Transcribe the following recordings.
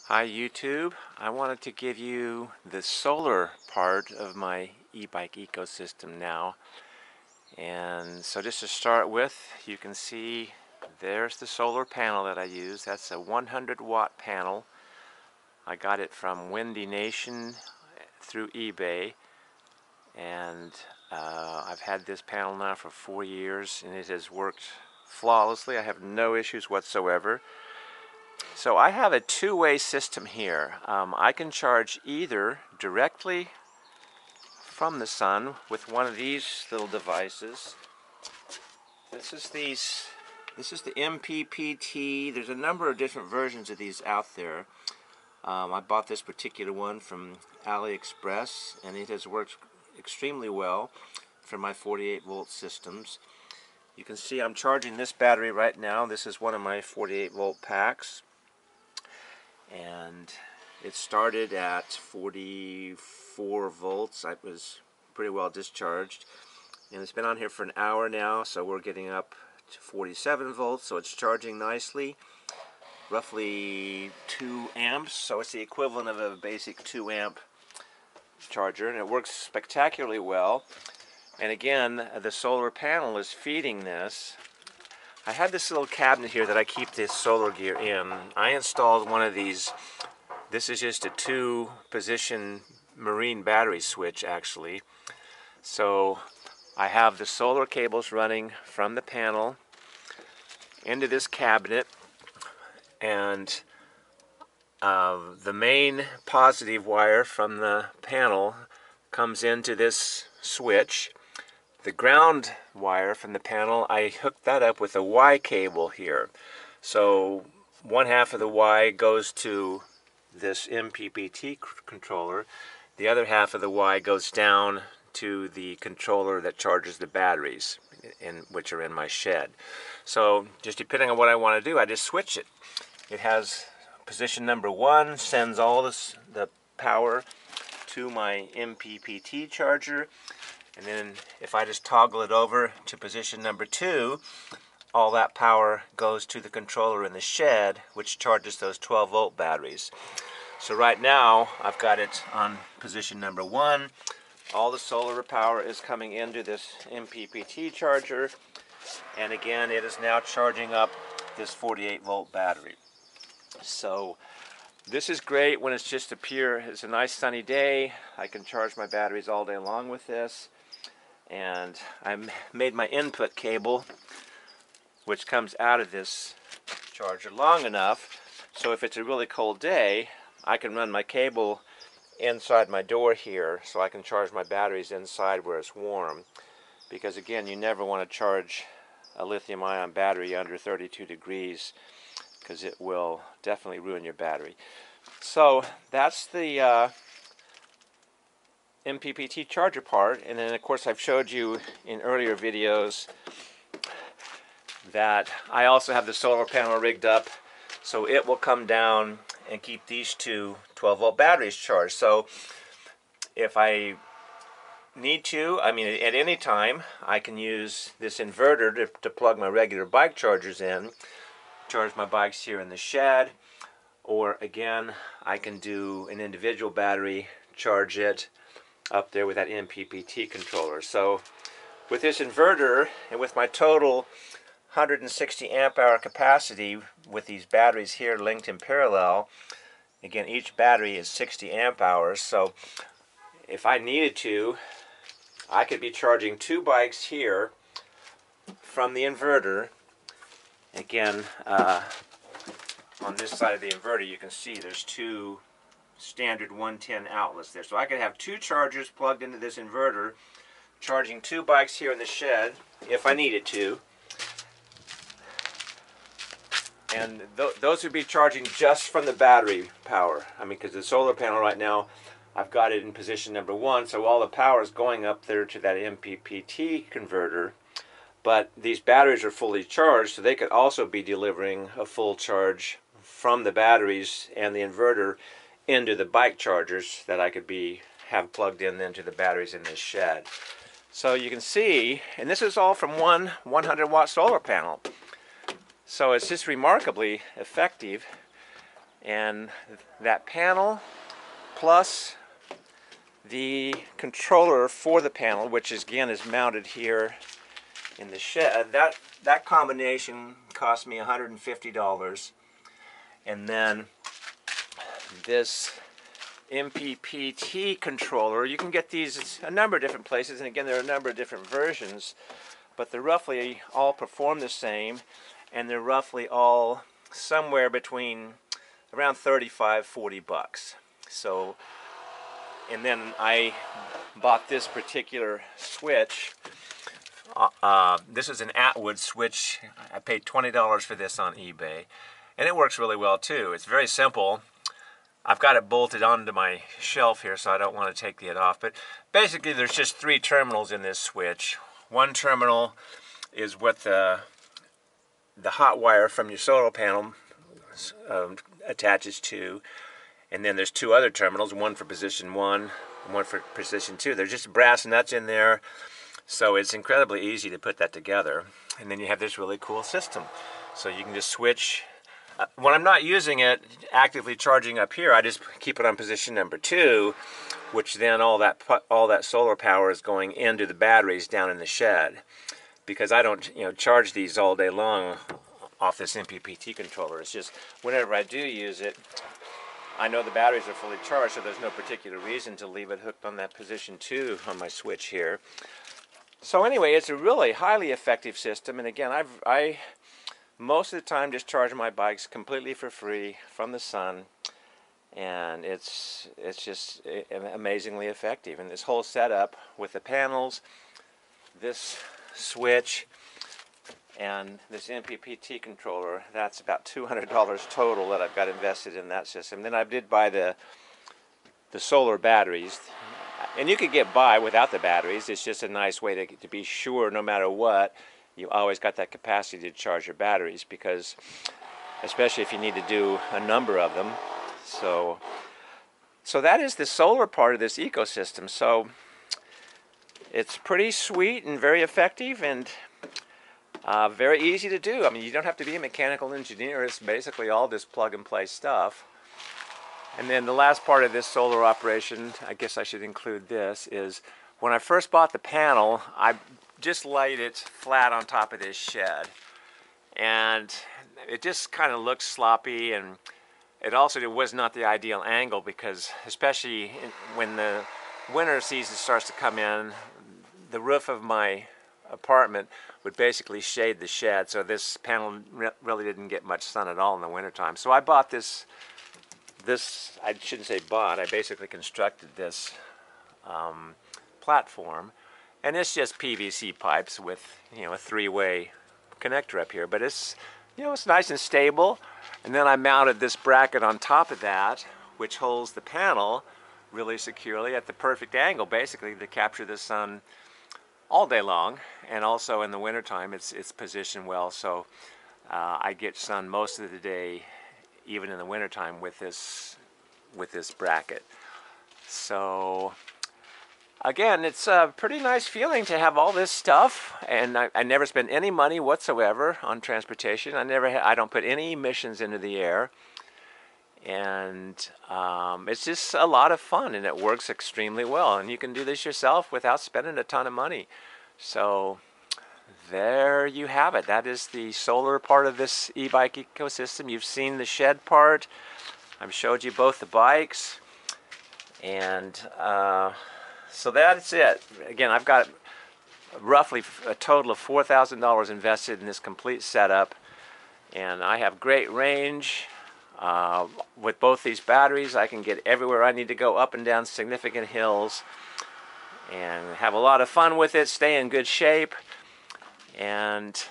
Hi YouTube, I wanted to give you the solar part of my e-bike ecosystem now. And so just to start with, you can see there's the solar panel that I use. That's a 100 watt panel. I got it from Windy Nation through eBay, and I've had this panel now for 4 years and it has worked flawlessly. I have no issues whatsoever. So I have a two-way system here. I can charge either directly from the sun with one of these little devices. This is the MPPT. There's a number of different versions of these out there. I bought this particular one from AliExpress, and it has worked extremely well for my 48 volt systems. You can see I'm charging this battery right now. This is one of my 48 volt packs. And it started at 44 volts. I was pretty well discharged, and it's been on here for an hour now, so we're getting up to 47 volts, so it's charging nicely, roughly 2 amps, so it's the equivalent of a basic 2 amp charger, and it works spectacularly well. And again, the solar panel is feeding this. I had this little cabinet here that I keep this solar gear in. I installed one of these. This is just a 2-position marine battery switch, actually. So I have the solar cables running from the panel into this cabinet, and the main positive wire from the panel comes into this switch. The ground wire from the panel, I hooked that up with a Y cable here. So one half of the Y goes to this MPPT controller. The other half of the Y goes down to the controller that charges the batteries, which are in my shed. So just depending on what I want to do, I just switch it. It has position number 1, sends all the power to my MPPT charger. And then if I just toggle it over to position number 2, all that power goes to the controller in the shed, which charges those 12 volt batteries. So right now I've got it on position number 1. All the solar power is coming into this MPPT charger, and again it is now charging up this 48 volt battery. So this is great when it's just it's a nice sunny day. I can charge my batteries all day long with this. And I made my input cable, which comes out of this charger, long enough so if it's a really cold day, I can run my cable inside my door here, so I can charge my batteries inside where it's warm. Because again, you never want to charge a lithium-ion battery under 32 degrees, because it will definitely ruin your battery. So that's the MPPT charger part, and then of course I've showed you in earlier videos that I also have the solar panel rigged up, so it will come down and keep these two 12 volt batteries charged. So if I need to, I mean at any time, I can use this inverter to plug my regular bike chargers in, charge my bikes here in the shed, or again I can do an individual battery, charge it up there with that MPPT controller. So with this inverter and with my total 160 amp hour capacity with these batteries here linked in parallel, again each battery is 60 amp hours, so if I needed to, I could be charging 2 bikes here from the inverter. Again, on this side of the inverter you can see there's 2 standard 110 outlets there. So I could have 2 chargers plugged into this inverter, charging 2 bikes here in the shed if I needed to. And those would be charging just from the battery power. I mean, because the solar panel right now, I've got it in position number 1, so all the power is going up there to that MPPT converter. But these batteries are fully charged, so they could also be delivering a full charge from the batteries and the inverter into the bike chargers that I could have plugged in then to the batteries in this shed. So you can see, and this is all from one 100 watt solar panel. So it's just remarkably effective. And that panel plus the controller for the panel, which is, again, is mounted here in the shed, that combination cost me $150. And then this MPPT controller, you can get these a number of different places, and again, there are a number of different versions, but they're roughly all perform the same, and they're roughly all somewhere between around $35–40. So, and then I bought this particular switch. This is an Atwood switch. I paid $20 for this on eBay, and it works really well too. It's very simple. I've got it bolted onto my shelf here, so I don't want to take it off. But basically, there's just 3 terminals in this switch. One terminal is what the hot wire from your solar panel attaches to, and then there's 2 other terminals, one for position 1 and one for position 2. There's just brass nuts in there, so it's incredibly easy to put that together. And then you have this really cool system, so you can just switch. When I'm not using it, actively charging up here, I just keep it on position number 2, which then all that solar power is going into the batteries down in the shed, because I don't charge these all day long off this MPPT controller. It's just whenever I do use it, I know the batteries are fully charged, so there's no particular reason to leave it hooked on that position 2 on my switch here. So anyway, it's a really highly effective system, and again, I most of the time just charge my bikes completely for free from the sun, and it's just amazingly effective. And this whole setup with the panels, this switch, and this MPPT controller, that's about $200 total that I've got invested in that system. Then I did buy the solar batteries, and you could get by without the batteries. It's just a nice way to be sure, no matter what, you always got that capacity to charge your batteries, because especially if you need to do a number of them. So that is the solar part of this ecosystem. So it's pretty sweet and very effective, and very easy to do. I mean, you don't have to be a mechanical engineer. It's basically all this plug-and-play stuff. And then the last part of this solar operation, I guess I should include this, is when I first bought the panel, I just laid it flat on top of this shed. And it just kind of looks sloppy, and it was not the ideal angle, because especially when the winter season starts to come in, the roof of my apartment would basically shade the shed, so this panel really didn't get much sun at all in the wintertime. So I bought this, I shouldn't say bought, I basically constructed this platform, and it's just PVC pipes with a 3-way connector up here, but it's it's nice and stable. And then I mounted this bracket on top of that, which holds the panel really securely at the perfect angle, basically, to capture the sun all day long, and also in the wintertime it's positioned well, so I get sun most of the day, even in the wintertime, with this bracket. So again, it's a pretty nice feeling to have all this stuff, and I never spend any money whatsoever on transportation. I don't put any emissions into the air, and it's just a lot of fun, and it works extremely well. And you can do this yourself without spending a ton of money. So there you have it. That is the solar part of this e-bike ecosystem. You've seen the shed part. I've showed you both the bikes, and so that's it. Again, I've got roughly a total of $4,000 invested in this complete setup, and I have great range. With both these batteries, I can get everywhere I need to go, up and down significant hills, and have a lot of fun with it, stay in good shape, and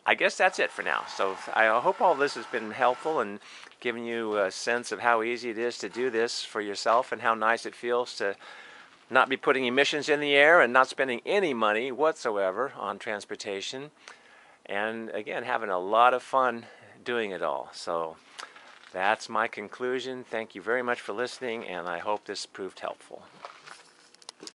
I guess that's it for now. So I hope all this has been helpful and giving you a sense of how easy it is to do this for yourself, and how nice it feels to not be putting emissions in the air and not spending any money whatsoever on transportation, and again, having a lot of fun doing it all. So that's my conclusion. Thank you very much for listening, and I hope this proved helpful.